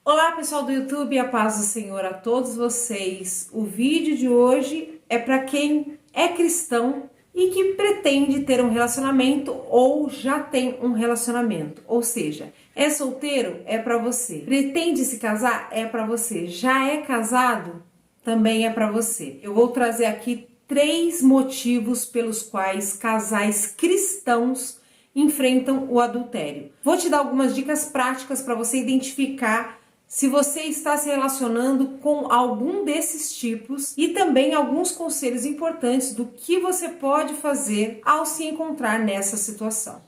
Olá pessoal do YouTube, a paz do Senhor a todos vocês. O vídeo de hoje é para quem é cristão e que pretende ter um relacionamento ou já tem um relacionamento. Ou seja, é solteiro? É para você. Pretende se casar? É para você. Já é casado? Também é para você. Eu vou trazer aqui 3 motivos pelos quais casais cristãos enfrentam o adultério. Vou te dar algumas dicas práticas para você identificar se você está se relacionando com algum desses tipos e também alguns conselhos importantes do que você pode fazer ao se encontrar nessa situação.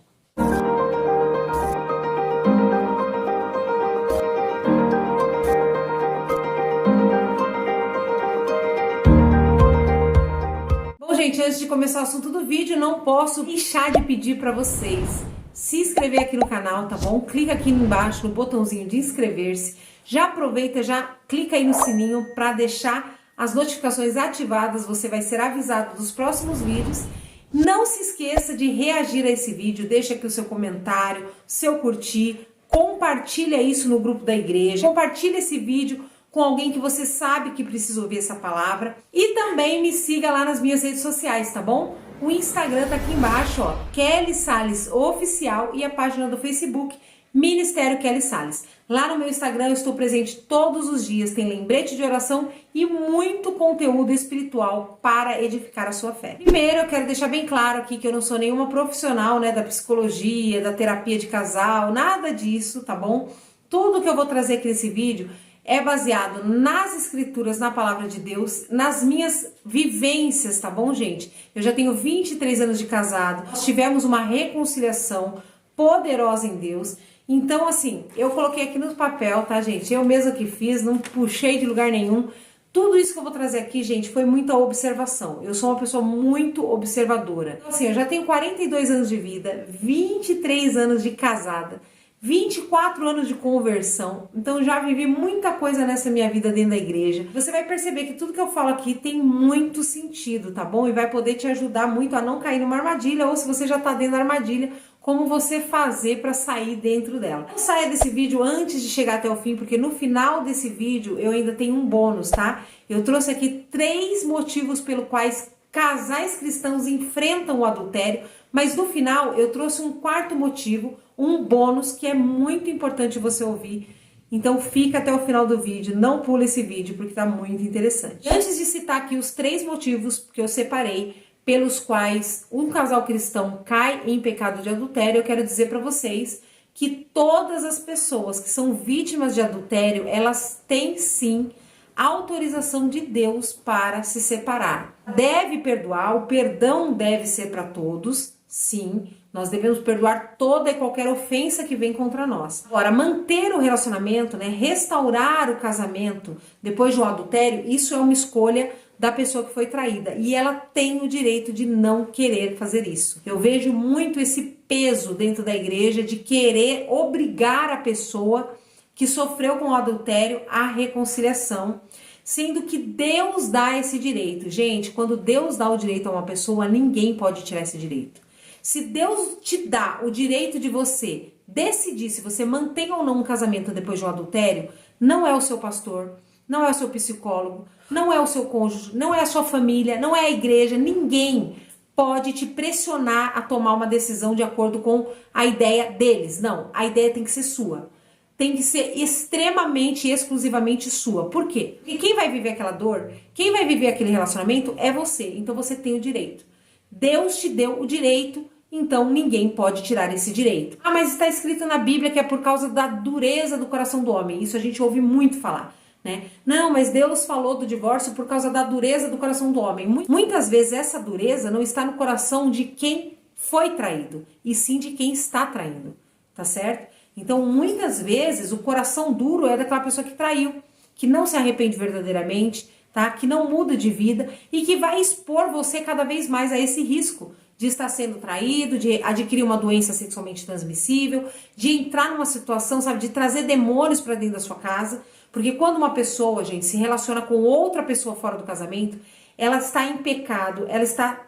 Bom, gente, antes de começar o assunto do vídeo, não posso deixar de pedir para vocês se inscrever aqui no canal, tá bom? Clica aqui embaixo no botãozinho de inscrever-se. Já aproveita, já clica aí no sininho para deixar as notificações ativadas, você vai ser avisado dos próximos vídeos. Não se esqueça de reagir a esse vídeo, deixa aqui o seu comentário, seu curtir, compartilha isso no grupo da igreja, compartilha esse vídeo com alguém que você sabe que precisa ouvir essa palavra e também me siga lá nas minhas redes sociais, tá bom? O Instagram tá aqui embaixo, ó, Kelly Salles Oficial, e a página do Facebook, Ministério Kelly Salles. Lá no meu Instagram eu estou presente todos os dias, tem lembrete de oração e muito conteúdo espiritual para edificar a sua fé. Primeiro eu quero deixar bem claro aqui que eu não sou nenhuma profissional, né, da psicologia, da terapia de casal, nada disso, tá bom? Tudo que eu vou trazer aqui nesse vídeo é baseado nas escrituras, na palavra de Deus, nas minhas vivências, tá bom, gente? Eu já tenho 23 anos de casado, nós tivemos uma reconciliação poderosa em Deus. Então, assim, eu coloquei aqui no papel, tá, gente? Eu mesma que fiz, não puxei de lugar nenhum. Tudo isso que eu vou trazer aqui, gente, foi muita observação. Eu sou uma pessoa muito observadora. Então, assim, eu já tenho 42 anos de vida, 23 anos de casada, 24 anos de conversão, então já vivi muita coisa nessa minha vida dentro da igreja. Você vai perceber que tudo que eu falo aqui tem muito sentido, tá bom? E vai poder te ajudar muito a não cair numa armadilha, ou se você já tá dentro da armadilha, como você fazer para sair dentro dela. Não saia desse vídeo antes de chegar até o fim, porque no final desse vídeo eu ainda tenho um bônus, tá? Eu trouxe aqui 3 motivos pelos quais casais cristãos enfrentam o adultério, mas no final eu trouxe um 4º motivo, um bônus que é muito importante você ouvir. Então fica até o final do vídeo, não pula esse vídeo porque tá muito interessante. Antes de citar aqui os 3 motivos que eu separei pelos quais um casal cristão cai em pecado de adultério, eu quero dizer para vocês que todas as pessoas que são vítimas de adultério, elas têm sim autorização de Deus para se separar. Deve perdoar, o perdão deve ser para todos, sim. Nós devemos perdoar toda e qualquer ofensa que vem contra nós. Agora, manter o relacionamento, né, restaurar o casamento depois de um adultério, isso é uma escolha da pessoa que foi traída. E ela tem o direito de não querer fazer isso. Eu vejo muito esse peso dentro da igreja de querer obrigar a pessoa que sofreu com o adultério à reconciliação, sendo que Deus dá esse direito. Gente, quando Deus dá o direito a uma pessoa, ninguém pode tirar esse direito. Se Deus te dá o direito de você decidir se você mantém ou não um casamento depois de um adultério, não é o seu pastor, não é o seu psicólogo, não é o seu cônjuge, não é a sua família, não é a igreja, ninguém pode te pressionar a tomar uma decisão de acordo com a ideia deles. Não, a ideia tem que ser sua. Tem que ser extremamente, exclusivamente sua. Por quê? Porque quem vai viver aquela dor, quem vai viver aquele relacionamento é você. Então você tem o direito. Deus te deu o direito, então ninguém pode tirar esse direito. Ah, mas está escrito na Bíblia que é por causa da dureza do coração do homem. Isso a gente ouve muito falar, né? Não, mas Deus falou do divórcio por causa da dureza do coração do homem. Muitas vezes essa dureza não está no coração de quem foi traído, e sim de quem está traindo, tá certo? Então, muitas vezes, o coração duro é daquela pessoa que traiu, que não se arrepende verdadeiramente, tá? Que não muda de vida e que vai expor você cada vez mais a esse risco de estar sendo traído, de adquirir uma doença sexualmente transmissível, de entrar numa situação, sabe, de trazer demônios para dentro da sua casa. Porque quando uma pessoa, gente, se relaciona com outra pessoa fora do casamento, ela está em pecado, ela está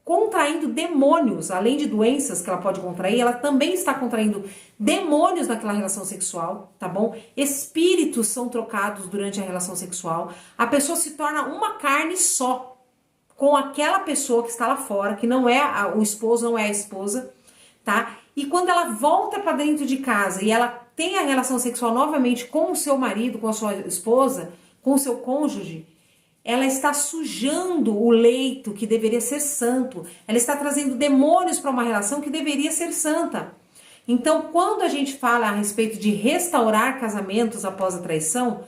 contraindo demônios, além de doenças que ela pode contrair, ela também está contraindo demônios naquela relação sexual, tá bom? Espíritos são trocados durante a relação sexual, a pessoa se torna uma carne só com aquela pessoa que está lá fora, que não é o esposo, não é a esposa, tá? E quando ela volta para dentro de casa e ela tem a relação sexual novamente com o seu marido, com a sua esposa, com o seu cônjuge, ela está sujando o leito que deveria ser santo. Ela está trazendo demônios para uma relação que deveria ser santa. Então, quando a gente fala a respeito de restaurar casamentos após a traição,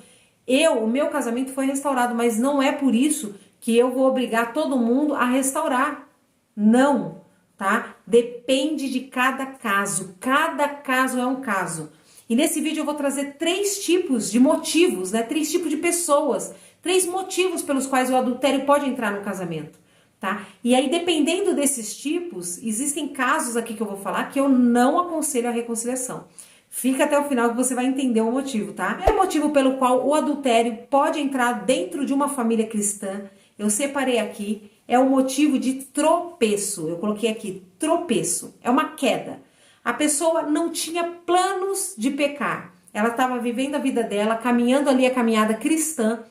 o meu casamento foi restaurado, mas não é por isso que eu vou obrigar todo mundo a restaurar. Não, tá? Depende de cada caso. Cada caso é um caso. E nesse vídeo eu vou trazer 3 tipos de motivos, né? 3 tipos de pessoas, 3 motivos pelos quais o adultério pode entrar no casamento, tá? E aí, dependendo desses tipos, existem casos aqui que eu vou falar que eu não aconselho a reconciliação. Fica até o final que você vai entender o motivo, tá? O primeiro motivo pelo qual o adultério pode entrar dentro de uma família cristã, eu separei aqui, é o motivo de tropeço. Eu coloquei aqui, tropeço, é uma queda. A pessoa não tinha planos de pecar. Ela estava vivendo a vida dela, caminhando ali a caminhada cristã.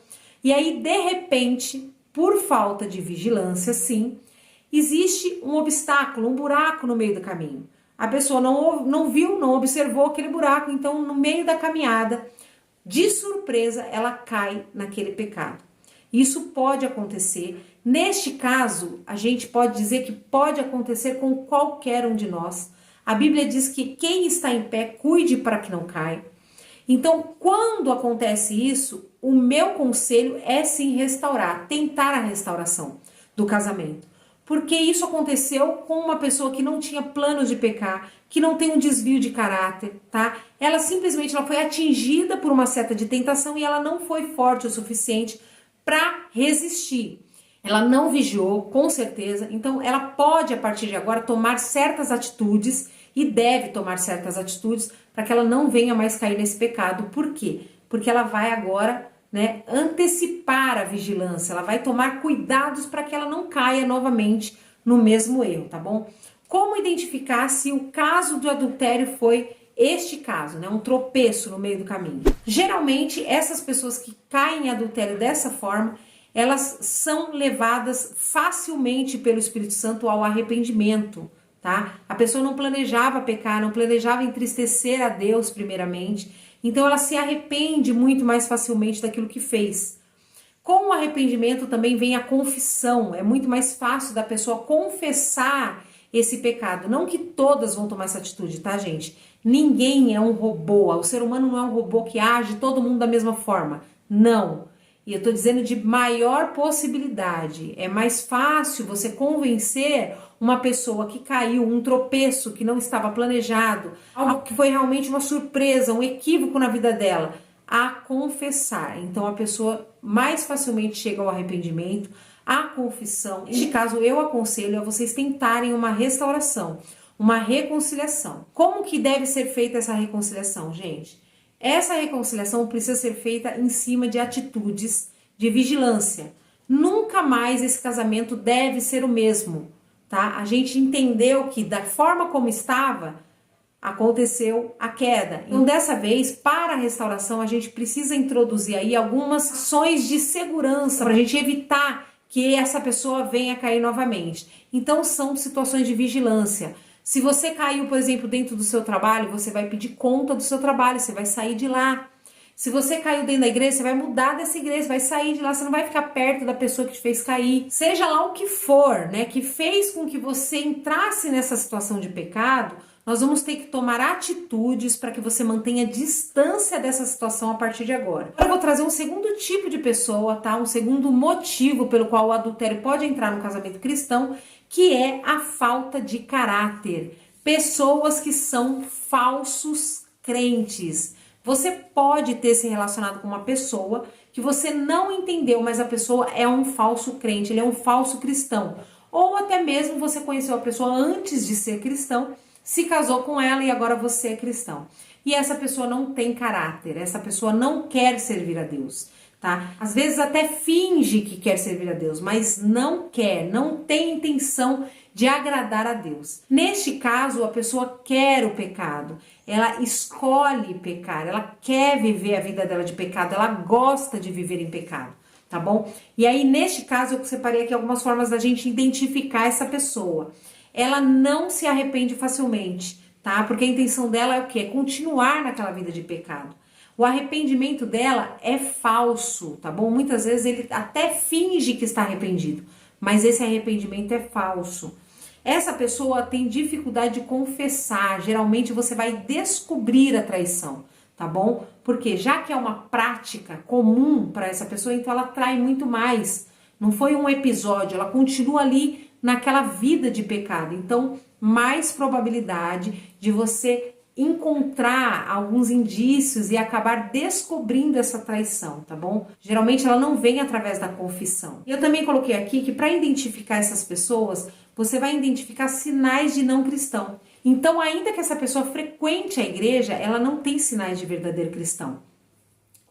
E aí, de repente, por falta de vigilância, sim, existe um obstáculo, um buraco no meio do caminho. A pessoa não viu, não observou aquele buraco. Então, no meio da caminhada, de surpresa, ela cai naquele pecado. Isso pode acontecer. Neste caso, a gente pode dizer que pode acontecer com qualquer um de nós. A Bíblia diz que quem está em pé, cuide para que não caia. Então, quando acontece isso, o meu conselho é sim restaurar, tentar a restauração do casamento. Porque isso aconteceu com uma pessoa que não tinha planos de pecar, que não tem um desvio de caráter, tá? Ela simplesmente foi atingida por uma seta de tentação e ela não foi forte o suficiente para resistir. Ela não vigiou, com certeza, então ela pode, a partir de agora, tomar certas atitudes e deve tomar certas atitudes para que ela não venha mais cair nesse pecado. Por quê? Porque ela vai agora, né, antecipar a vigilância, ela vai tomar cuidados para que ela não caia novamente no mesmo erro, tá bom? Como identificar se o caso do adultério foi este caso, né, um tropeço no meio do caminho? Geralmente, essas pessoas que caem em adultério dessa forma, elas são levadas facilmente pelo Espírito Santo ao arrependimento, tá? A pessoa não planejava pecar, não planejava entristecer a Deus primeiramente, então ela se arrepende muito mais facilmente daquilo que fez. Com o arrependimento também vem a confissão, é muito mais fácil da pessoa confessar esse pecado. Não que todas vão tomar essa atitude, tá, gente? Ninguém é um robô, o ser humano não é um robô que age todo mundo da mesma forma, não. E eu tô dizendo de maior possibilidade. É mais fácil você convencer uma pessoa que caiu, um tropeço que não estava planejado, algo que foi realmente uma surpresa, um equívoco na vida dela, a confessar. Então a pessoa mais facilmente chega ao arrependimento, à confissão. Neste caso, eu aconselho a vocês tentarem uma restauração, uma reconciliação. Como que deve ser feita essa reconciliação, gente? Essa reconciliação precisa ser feita em cima de atitudes de vigilância. Nunca mais esse casamento deve ser o mesmo, tá? A gente entendeu que da forma como estava, aconteceu a queda. Então, dessa vez, para a restauração, a gente precisa introduzir aí algumas ações de segurança para a gente evitar que essa pessoa venha cair novamente. Então, são situações de vigilância. Se você caiu, por exemplo, dentro do seu trabalho, você vai pedir conta do seu trabalho, você vai sair de lá. Se você caiu dentro da igreja, você vai mudar dessa igreja, vai sair de lá, você não vai ficar perto da pessoa que te fez cair. Seja lá o que for, né, que fez com que você entrasse nessa situação de pecado, nós vamos ter que tomar atitudes para que você mantenha distância dessa situação a partir de agora. Agora eu vou trazer um segundo tipo de pessoa, tá? Um segundo motivo pelo qual o adultério pode entrar no casamento cristão, que é a falta de caráter. Pessoas que são falsos crentes. Você pode ter se relacionado com uma pessoa que você não entendeu, mas a pessoa é um falso crente, ele é um falso cristão. Ou até mesmo você conheceu a pessoa antes de ser cristão, se casou com ela e agora você é cristão. e essa pessoa não tem caráter, essa pessoa não quer servir a Deus, tá? Às vezes até finge que quer servir a Deus, mas não quer, não tem intenção de agradar a Deus. Neste caso, a pessoa quer o pecado, ela escolhe pecar, ela quer viver a vida dela de pecado, ela gosta de viver em pecado, tá bom? E aí, neste caso, eu separei aqui algumas formas da gente identificar essa pessoa. Ela não se arrepende facilmente, tá? Porque a intenção dela é o quê? É continuar naquela vida de pecado. O arrependimento dela é falso, tá bom? Muitas vezes ele até finge que está arrependido, mas esse arrependimento é falso. Essa pessoa tem dificuldade de confessar, geralmente você vai descobrir a traição, tá bom? Porque já que é uma prática comum para essa pessoa, então ela trai muito mais. Não foi um episódio, ela continua ali naquela vida de pecado. Então, mais probabilidade de você encontrar alguns indícios e acabar descobrindo essa traição, tá bom? Geralmente ela não vem através da confissão. E eu também coloquei aqui que para identificar essas pessoas, você vai identificar sinais de não cristão. Então, ainda que essa pessoa frequente a igreja, ela não tem sinais de verdadeiro cristão.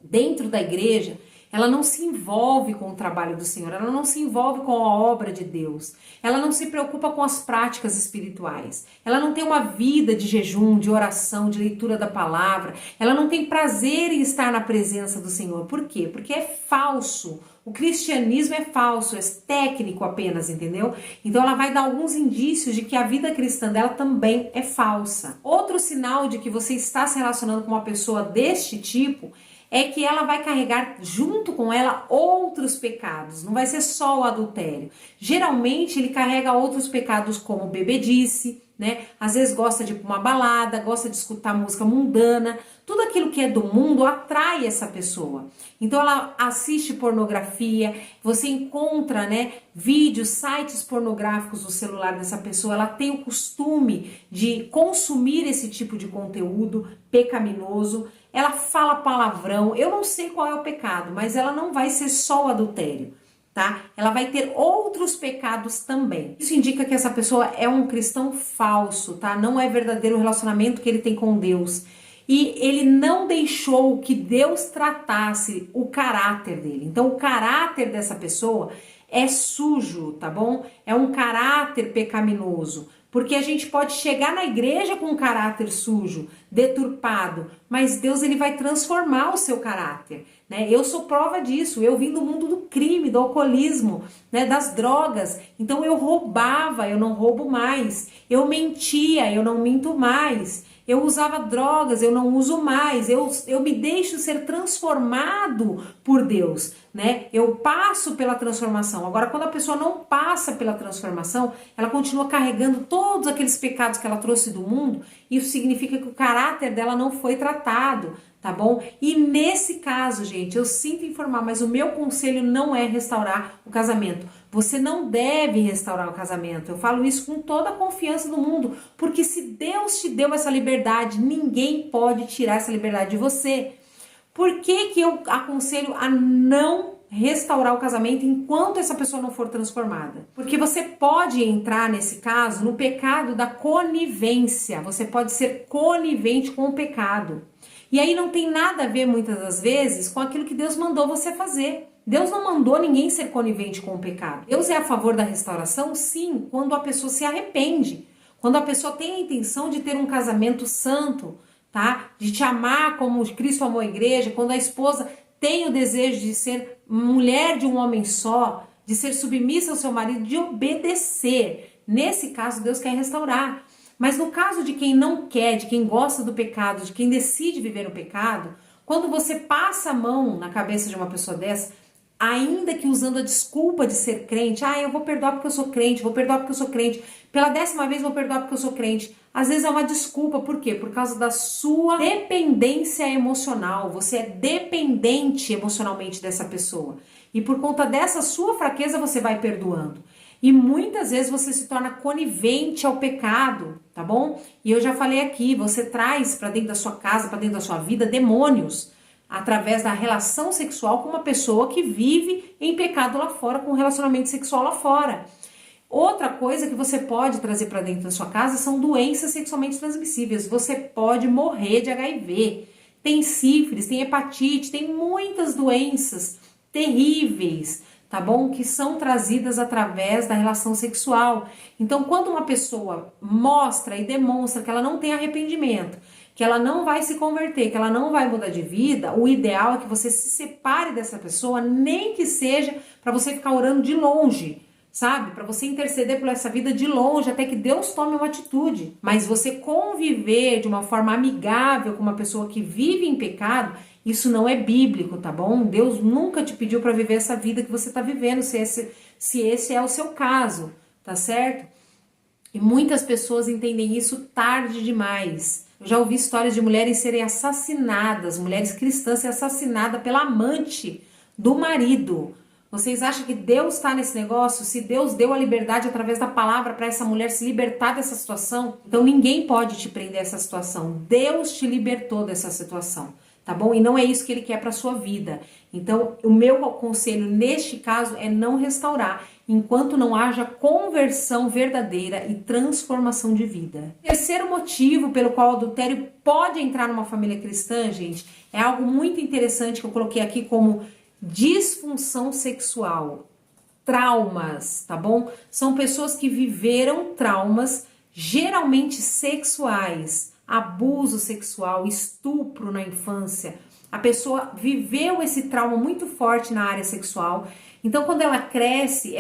Dentro da igreja, ela não se envolve com o trabalho do Senhor, ela não se envolve com a obra de Deus, ela não se preocupa com as práticas espirituais, ela não tem uma vida de jejum, de oração, de leitura da palavra, ela não tem prazer em estar na presença do Senhor. Por quê? Porque é falso. O cristianismo é falso, é técnico apenas, entendeu? Então ela vai dar alguns indícios de que a vida cristã dela também é falsa. Outro sinal de que você está se relacionando com uma pessoa deste tipo é que ela vai carregar junto com ela outros pecados, não vai ser só o adultério. Geralmente ele carrega outros pecados como bebedice, né? Às vezes gosta de ir para uma balada, gosta de escutar música mundana, tudo aquilo que é do mundo atrai essa pessoa. Então ela assiste pornografia, você encontra, né, vídeos, sites pornográficos no celular dessa pessoa, ela tem o costume de consumir esse tipo de conteúdo pecaminoso, ela fala palavrão, eu não sei qual é o pecado, mas ela não vai ser só o adultério, tá? Ela vai ter outros pecados também. Isso indica que essa pessoa é um cristão falso, tá? Não é verdadeiro o relacionamento que ele tem com Deus. E ele não deixou que Deus tratasse o caráter dele. Então, o caráter dessa pessoa é sujo, tá bom? É um caráter pecaminoso. Porque a gente pode chegar na igreja com um caráter sujo, deturpado, mas Deus ele vai transformar o seu caráter, né? Eu sou prova disso, eu vim do mundo do crime, do alcoolismo, né, das drogas. Então eu roubava, eu não roubo mais. Eu mentia, eu não minto mais. Eu usava drogas, eu não uso mais, eu me deixo ser transformado por Deus, né? Eu passo pela transformação. Agora, quando a pessoa não passa pela transformação, ela continua carregando todos aqueles pecados que ela trouxe do mundo, isso significa que o caráter dela não foi tratado, tá bom? E nesse caso, gente, eu sinto informar, mas o meu conselho não é restaurar o casamento. Você não deve restaurar o casamento. Eu falo isso com toda a confiança do mundo, porque se Deus te deu essa liberdade, ninguém pode tirar essa liberdade de você. Por que que eu aconselho a não restaurar o casamento enquanto essa pessoa não for transformada? Porque você pode entrar nesse caso no pecado da conivência. Você pode ser conivente com o pecado. E aí não tem nada a ver, muitas das vezes, com aquilo que Deus mandou você fazer. Deus não mandou ninguém ser conivente com o pecado. Deus é a favor da restauração, sim, quando a pessoa se arrepende. Quando a pessoa tem a intenção de ter um casamento santo, tá? De te amar como Cristo amou a igreja, quando a esposa tem o desejo de ser mulher de um homem só, de ser submissa ao seu marido, de obedecer. Nesse caso, Deus quer restaurar. Mas no caso de quem não quer, de quem gosta do pecado, de quem decide viver no pecado, quando você passa a mão na cabeça de uma pessoa dessa, ainda que usando a desculpa de ser crente, eu vou perdoar porque eu sou crente, vou perdoar porque eu sou crente, pela 10ª vez vou perdoar porque eu sou crente. Às vezes é uma desculpa, por quê? Por causa da sua dependência emocional, você é dependente emocionalmente dessa pessoa. E por conta dessa sua fraqueza você vai perdoando. E muitas vezes você se torna conivente ao pecado, tá bom? E eu já falei aqui, você traz para dentro da sua casa, para dentro da sua vida, demônios, através da relação sexual com uma pessoa que vive em pecado lá fora, com um relacionamento sexual lá fora. Outra coisa que você pode trazer para dentro da sua casa são doenças sexualmente transmissíveis. Você pode morrer de HIV. Tem sífilis, tem hepatite, tem muitas doenças terríveis, tá bom? Que são trazidas através da relação sexual. Então, quando uma pessoa mostra e demonstra que ela não tem arrependimento, que ela não vai se converter, que ela não vai mudar de vida, o ideal é que você se separe dessa pessoa, nem que seja para você ficar orando de longe, sabe? Para você interceder por essa vida de longe até que Deus tome uma atitude. Mas você conviver de uma forma amigável com uma pessoa que vive em pecado, isso não é bíblico, tá bom? Deus nunca te pediu para viver essa vida que você está vivendo, se esse é o seu caso, tá certo? E muitas pessoas entendem isso tarde demais. Eu já ouvi histórias de mulheres serem assassinadas, mulheres cristãs serem assassinadas pela amante do marido. Vocês acham que Deus está nesse negócio? Se Deus deu a liberdade através da palavra para essa mulher se libertar dessa situação, então ninguém pode te prender a essa situação. Deus te libertou dessa situação, tá bom? E não é isso que Ele quer para sua vida. Então, o meu conselho neste caso é não restaurar, enquanto não haja conversão verdadeira e transformação de vida. Terceiro motivo pelo qual o adultério pode entrar numa família cristã, gente, é algo muito interessante que eu coloquei aqui como disfunção sexual, traumas, tá bom? São pessoas que viveram traumas, geralmente sexuais, abuso sexual, estupro na infância. A pessoa viveu esse trauma muito forte na área sexual. Então, quando ela cresce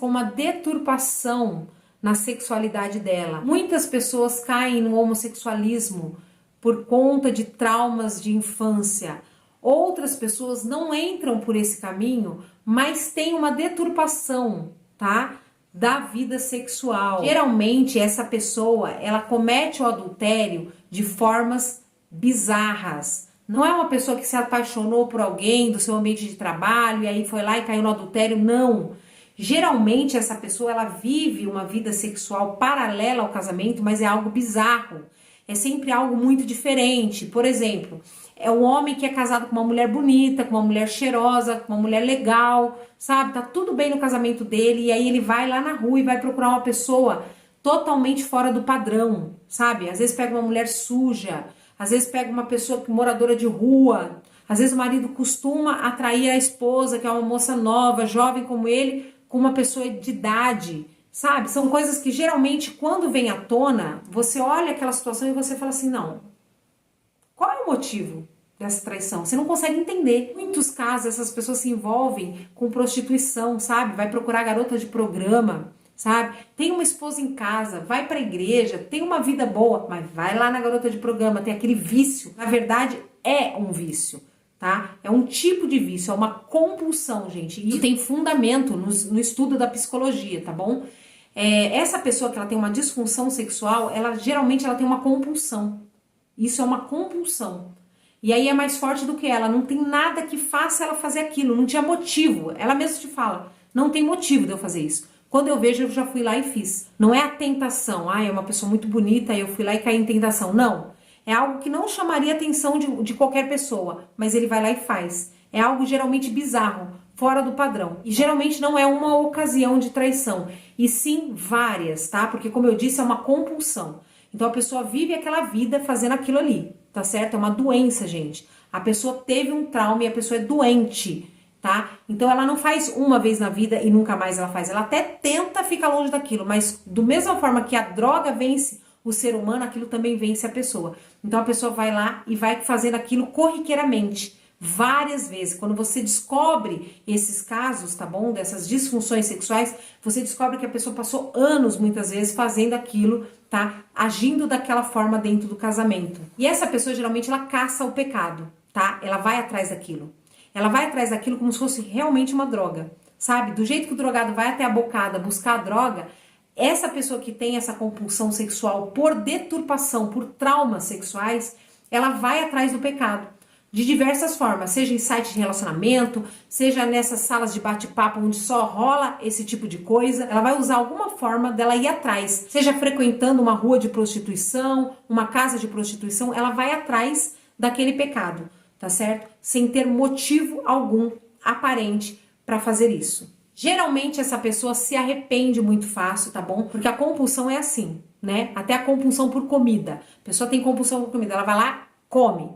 com uma deturpação na sexualidade dela. Muitas pessoas caem no homossexualismo por conta de traumas de infância. Outras pessoas não entram por esse caminho, mas têm uma deturpação, tá? Da vida sexual. Geralmente, essa pessoa, ela comete o adultério de formas bizarras. Não é uma pessoa que se apaixonou por alguém do seu ambiente de trabalho e aí foi lá e caiu no adultério, não. Geralmente, essa pessoa, ela vive uma vida sexual paralela ao casamento, mas é algo bizarro. É sempre algo muito diferente. Por exemplo, é um homem que é casado com uma mulher bonita, com uma mulher cheirosa, com uma mulher legal, sabe? Tá tudo bem no casamento dele e aí ele vai lá na rua e vai procurar uma pessoa totalmente fora do padrão, sabe? Às vezes pega uma mulher suja, às vezes pega uma pessoa moradora de rua, às vezes o marido costuma atrair a esposa, que é uma moça nova, jovem como ele, com uma pessoa de idade, sabe? São coisas que geralmente quando vem à tona, você olha aquela situação e você fala assim, não, qual é o motivo dessa traição? Você não consegue entender. Em muitos casos, essas pessoas se envolvem com prostituição, sabe? Vai procurar garota de programa, sabe? Tem uma esposa em casa, vai pra igreja, tem uma vida boa, mas vai lá na garota de programa, tem aquele vício. Na verdade, é um vício, tá? É um tipo de vício, é uma compulsão, gente. E tem fundamento no estudo da psicologia, tá bom? Essa pessoa que ela tem uma disfunção sexual, geralmente ela tem uma compulsão. Isso é uma compulsão. E aí é mais forte do que ela. Não tem nada que faça ela fazer aquilo. Não tinha motivo. Ela mesma te fala, não tem motivo de eu fazer isso. Quando eu vejo, eu já fui lá e fiz. Não é a tentação. É uma pessoa muito bonita e eu fui lá e caí em tentação. Não. É algo que não chamaria a atenção de qualquer pessoa. Mas ele vai lá e faz. É algo geralmente bizarro, fora do padrão. E geralmente não é uma ocasião de traição. E sim várias, tá? Porque como eu disse, é uma compulsão. Então a pessoa vive aquela vida fazendo aquilo ali, tá certo? É uma doença, gente. A pessoa teve um trauma e a pessoa é doente, tá? Então ela não faz uma vez na vida e nunca mais ela faz. Ela até tenta ficar longe daquilo, mas do mesma forma que a droga vence o ser humano, aquilo também vence a pessoa. Então a pessoa vai lá e vai fazendo aquilo corriqueiramente, várias vezes. Quando você descobre esses casos, tá bom? Dessas disfunções sexuais, você descobre que a pessoa passou anos, muitas vezes, fazendo aquilo, tá? Agindo daquela forma dentro do casamento. E essa pessoa, geralmente, ela caça o pecado, tá? Ela vai atrás daquilo. Ela vai atrás daquilo como se fosse realmente uma droga, sabe? Do jeito que o drogado vai até a bocada buscar a droga, essa pessoa que tem essa compulsão sexual por deturpação, por traumas sexuais, ela vai atrás do pecado. De diversas formas, seja em sites de relacionamento, seja nessas salas de bate-papo onde só rola esse tipo de coisa, ela vai usar alguma forma dela ir atrás, seja frequentando uma rua de prostituição, uma casa de prostituição, ela vai atrás daquele pecado, tá certo? Sem ter motivo algum aparente para fazer isso. Geralmente essa pessoa se arrepende muito fácil, tá bom? Porque a compulsão é assim, né? Até a compulsão por comida. A pessoa tem compulsão por comida, ela vai lá, come.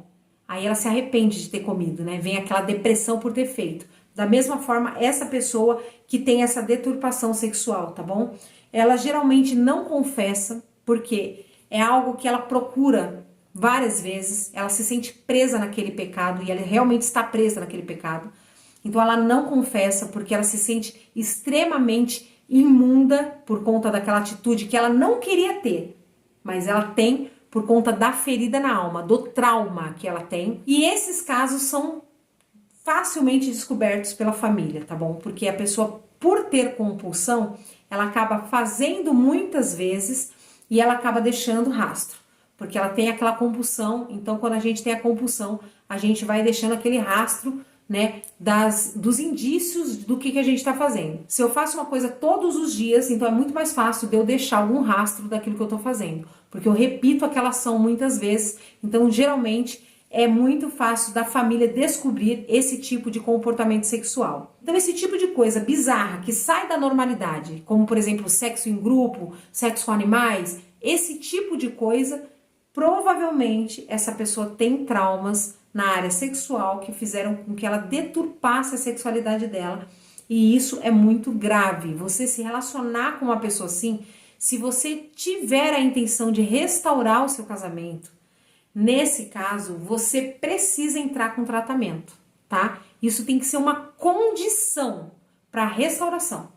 Aí ela se arrepende de ter comido, né? Vem aquela depressão por ter feito. Da mesma forma, essa pessoa que tem essa deturpação sexual, tá bom? Ela geralmente não confessa, porque é algo que ela procura várias vezes, ela se sente presa naquele pecado e ela realmente está presa naquele pecado. Então ela não confessa porque ela se sente extremamente imunda por conta daquela atitude que ela não queria ter, mas ela tem por conta da ferida na alma, do trauma que ela tem. E esses casos são facilmente descobertos pela família, tá bom? Porque a pessoa, por ter compulsão, ela acaba fazendo muitas vezes e ela acaba deixando rastro, porque ela tem aquela compulsão. Então, quando a gente tem a compulsão, a gente vai deixando aquele rastro, né, dos indícios do que a gente está fazendo. Se eu faço uma coisa todos os dias, então é muito mais fácil de eu deixar algum rastro daquilo que eu estou fazendo, porque eu repito aquela ação muitas vezes. Então, geralmente, é muito fácil da família descobrir esse tipo de comportamento sexual. Então, esse tipo de coisa bizarra que sai da normalidade, como, por exemplo, sexo em grupo, sexo com animais, esse tipo de coisa, provavelmente essa pessoa tem traumas na área sexual que fizeram com que ela deturpasse a sexualidade dela, e isso é muito grave. Você se relacionar com uma pessoa assim, se você tiver a intenção de restaurar o seu casamento, nesse caso, você precisa entrar com tratamento, tá? Isso tem que ser uma condição para restauração.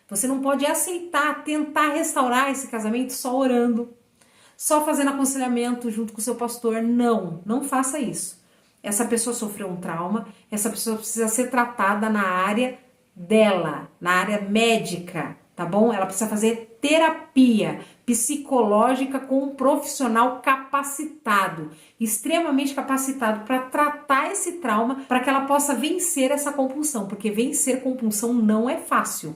Você não pode aceitar, tentar restaurar esse casamento só orando, só fazendo aconselhamento junto com o seu pastor. Não, não faça isso. Essa pessoa sofreu um trauma, essa pessoa precisa ser tratada na área dela, na área médica, tá bom? Ela precisa fazer terapia psicológica com um profissional capacitado, extremamente capacitado para tratar esse trauma, para que ela possa vencer essa compulsão, porque vencer compulsão não é fácil,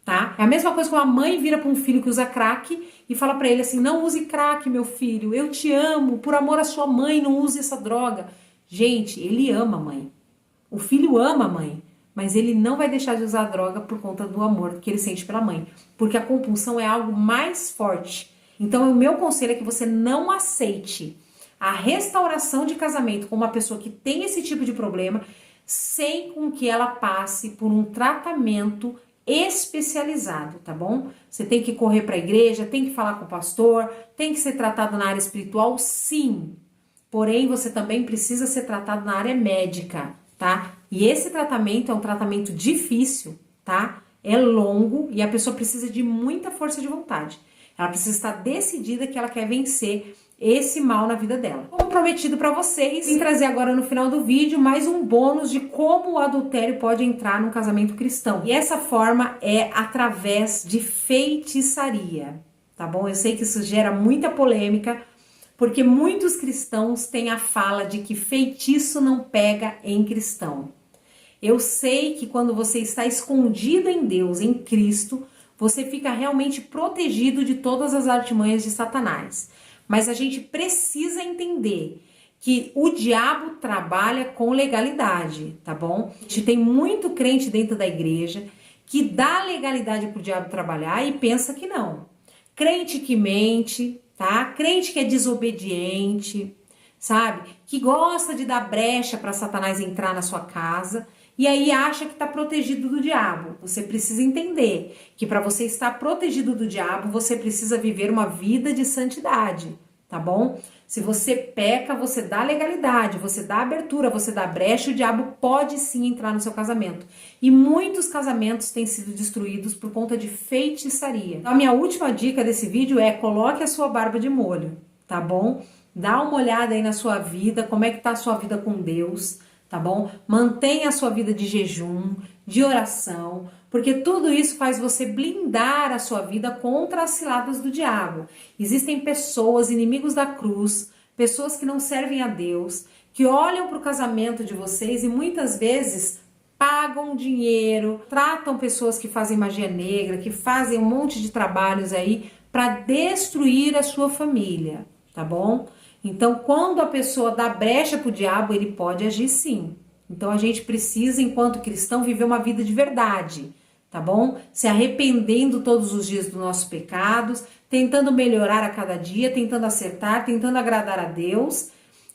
tá? É a mesma coisa quando a mãe vira para um filho que usa crack e fala para ele assim: não use crack, meu filho, eu te amo, por amor à sua mãe, não use essa droga. Gente, ele ama a mãe. O filho ama a mãe, mas ele não vai deixar de usar a droga por conta do amor que ele sente pela mãe, porque a compulsão é algo mais forte. Então, o meu conselho é que você não aceite a restauração de casamento com uma pessoa que tem esse tipo de problema, sem com que ela passe por um tratamento especializado, tá bom? Você tem que correr para a igreja, tem que falar com o pastor, tem que ser tratado na área espiritual, sim. Porém, você também precisa ser tratado na área médica, tá? E esse tratamento é um tratamento difícil, tá? É longo e a pessoa precisa de muita força de vontade. Ela precisa estar decidida que ela quer vencer esse mal na vida dela. Como prometido para vocês, vim trazer agora no final do vídeo mais um bônus de como o adultério pode entrar no casamento cristão. E essa forma é através de feitiçaria, tá bom? Eu sei que isso gera muita polêmica, porque muitos cristãos têm a fala de que feitiço não pega em cristão. Eu sei que quando você está escondido em Deus, em Cristo, você fica realmente protegido de todas as artimanhas de Satanás. Mas a gente precisa entender que o diabo trabalha com legalidade, tá bom? A gente tem muito crente dentro da igreja que dá legalidade para o diabo trabalhar e pensa que não. Crente que mente, tá? Crente que é desobediente, sabe? Que gosta de dar brecha para Satanás entrar na sua casa e aí acha que está protegido do diabo. Você precisa entender que para você estar protegido do diabo, você precisa viver uma vida de santidade, tá bom? Se você peca, você dá legalidade, você dá abertura, você dá brecha, o diabo pode sim entrar no seu casamento. E muitos casamentos têm sido destruídos por conta de feitiçaria. Então a minha última dica desse vídeo é: coloque a sua barba de molho, tá bom? Dá uma olhada aí na sua vida, como é que tá a sua vida com Deus, tá bom? Mantenha a sua vida de jejum, de oração, porque tudo isso faz você blindar a sua vida contra as ciladas do diabo. Existem pessoas, inimigos da cruz, pessoas que não servem a Deus, que olham para o casamento de vocês e muitas vezes pagam dinheiro, tratam pessoas que fazem magia negra, que fazem um monte de trabalhos aí para destruir a sua família, tá bom? Então, quando a pessoa dá brecha para o diabo, ele pode agir sim. Então, a gente precisa, enquanto cristão, viver uma vida de verdade, tá bom? Se arrependendo todos os dias dos nossos pecados, tentando melhorar a cada dia, tentando acertar, tentando agradar a Deus.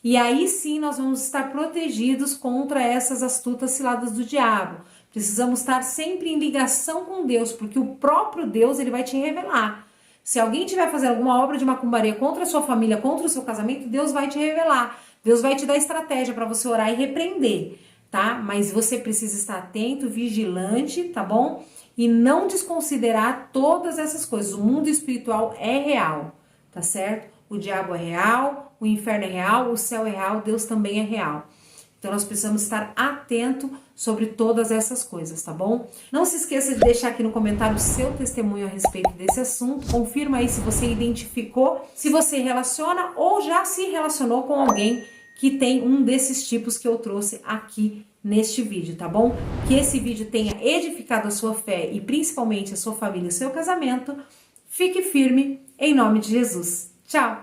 E aí sim nós vamos estar protegidos contra essas astutas ciladas do diabo. Precisamos estar sempre em ligação com Deus, porque o próprio Deus ele vai te revelar. Se alguém estiver fazendo alguma obra de macumbaria contra a sua família, contra o seu casamento, Deus vai te revelar. Deus vai te dar estratégia para você orar e repreender, tá? Mas você precisa estar atento, vigilante, tá bom? E não desconsiderar todas essas coisas. O mundo espiritual é real, tá certo? O diabo é real, o inferno é real, o céu é real, Deus também é real. Então nós precisamos estar atento sobre todas essas coisas, tá bom? Não se esqueça de deixar aqui no comentário o seu testemunho a respeito desse assunto. Confirma aí se você identificou, se você relaciona ou já se relacionou com alguém que tem um desses tipos que eu trouxe aqui neste vídeo, tá bom? Que esse vídeo tenha edificado a sua fé e principalmente a sua família e o seu casamento. Fique firme, em nome de Jesus. Tchau!